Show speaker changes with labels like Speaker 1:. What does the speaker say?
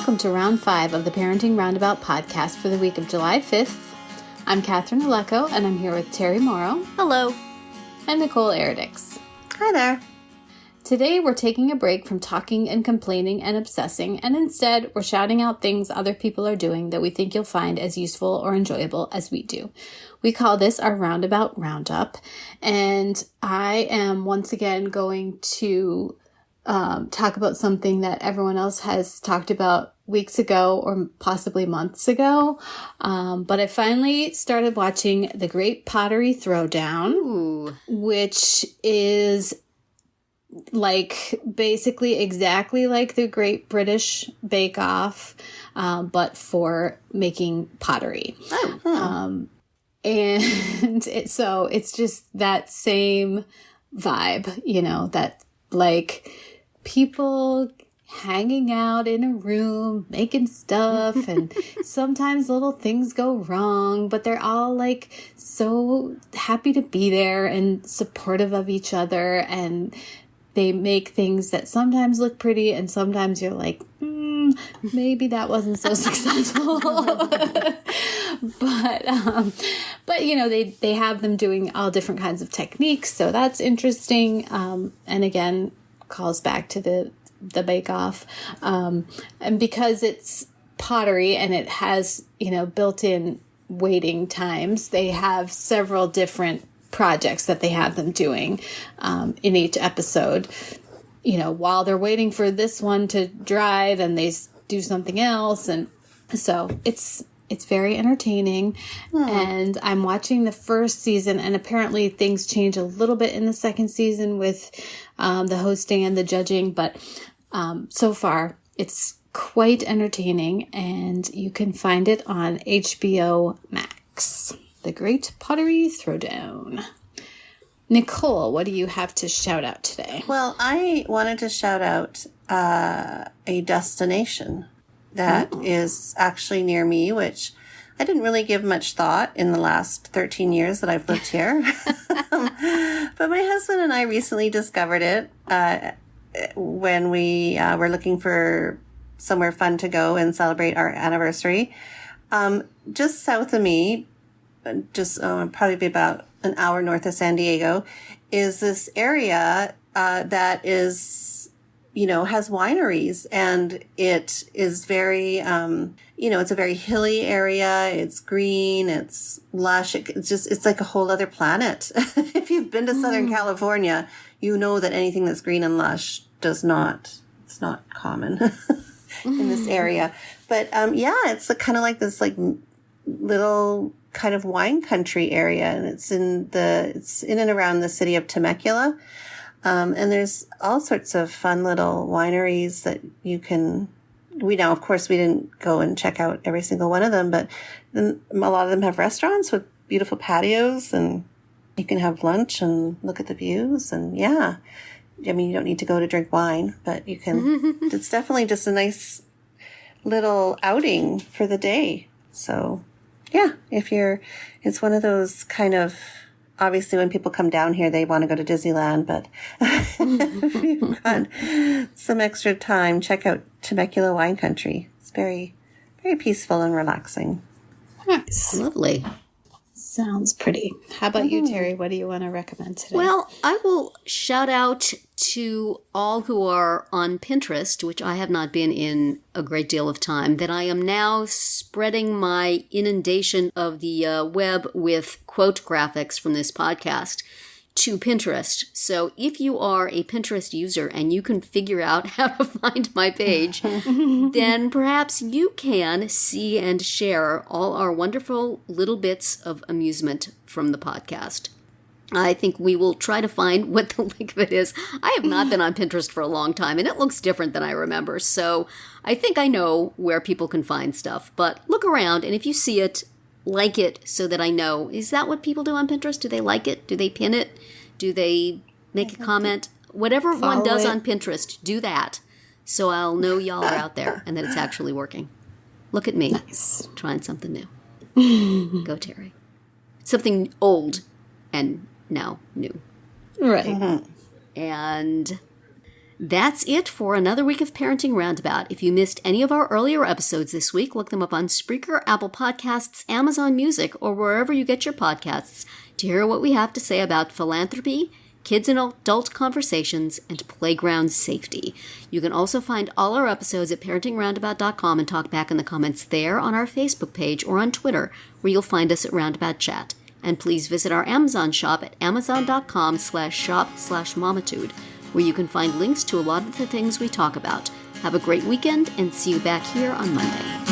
Speaker 1: welcome to Round 5 of the Parenting Roundabout podcast for the week of July 5th. I'm Catherine Alecco, and I'm here with Terry Morrow.
Speaker 2: Hello.
Speaker 1: And Nicole Eridix.
Speaker 3: Hi there.
Speaker 1: Today we're taking a break from talking and complaining and obsessing, and instead we're shouting out things other people are doing that we think you'll find as useful or enjoyable as we do. We call this our Roundabout Roundup, and I am once again going to talk about something that everyone else has talked about weeks ago or possibly months ago. But I finally started watching the Great Pottery Throwdown, which is like basically exactly like the Great British Bake Off, but for making pottery. And so it's just that same vibe, you know, that like people hanging out in a room, making stuff, and sometimes little things go wrong, but they're all like so happy to be there and supportive of each other, and they make things that sometimes look pretty and sometimes you're like, maybe that wasn't so successful. But you know, they have them doing all different kinds of techniques, so that's interesting. And again, calls back to the Bake Off. And because it's pottery and it has, you know, built-in waiting times, they have several different projects that they have them doing in each episode. You know, while they're waiting for this one to dry, then they do something else. And so it's very entertaining. And I'm watching the first season, and apparently things change a little bit in the second season with the hosting and the judging. But so far, it's quite entertaining, and you can find it on HBO Max. The Great Pottery Throwdown. Nicole, what do you have to shout out today?
Speaker 3: Well, I wanted to shout out a destination that is actually near me, which I didn't really give much thought in the last 13 years that I've lived here. But my husband and I recently discovered it when we were looking for somewhere fun to go and celebrate our anniversary. Just south of me, just probably be about an hour north of San Diego, is this area that is, you know, has wineries, and it is very, you know, it's a very hilly area. It's green, it's lush. It's like a whole other planet. If you've been to Southern California, you know that anything that's green and lush it's not common in this area. But yeah, it's kind of like this like little kind of wine country area, and it's in and around the city of Temecula. And there's all sorts of fun little wineries that you can, of course we didn't go and check out every single one of them, but then a lot of them have restaurants with beautiful patios, and you can have lunch and look at the views. And yeah, I mean, you don't need to go to drink wine, but you can, it's definitely just a nice little outing for the day. So yeah, it's one of those kind of, obviously when people come down here, they want to go to Disneyland, but if you've got some extra time, check out Temecula Wine Country. It's very, very peaceful and relaxing.
Speaker 1: Nice.
Speaker 2: Lovely.
Speaker 1: Sounds pretty. How about you, Terry? What do you want to recommend today?
Speaker 2: Well, I will shout out to all who are on Pinterest, which I have not been in a great deal of time, that I am now spreading my inundation of the web with quote graphics from this podcast to Pinterest. So if you are a Pinterest user and you can figure out how to find my page, then perhaps you can see and share all our wonderful little bits of amusement from the podcast. I think we will try to find what the link of it is. I have not been on Pinterest for a long time, and it looks different than I remember. So I think I know where people can find stuff. But look around, and if you see it, like it so that I know. Is that what people do on Pinterest? Do they like it? Do they pin it? Do they make a comment? Whatever one does on Pinterest, do that. So I'll know y'all are out there and that it's actually working. Look at me.
Speaker 1: Nice.
Speaker 2: Trying something new. Go, Terry. Something old and now new.
Speaker 1: Right.
Speaker 2: And That's it for another week of Parenting Roundabout. If you missed any of our earlier episodes this week, look them up on Spreaker, Apple Podcasts, Amazon Music, or wherever you get your podcasts to hear what we have to say about philanthropy, kids and adult conversations, and playground safety. You can also find all our episodes at parentingroundabout.com and talk back in the comments there, on our Facebook page, or on Twitter, where you'll find us at Roundabout Chat. And please visit our Amazon shop at amazon.com/shop/momitude, where you can find links to a lot of the things we talk about. Have a great weekend and see you back here on Monday.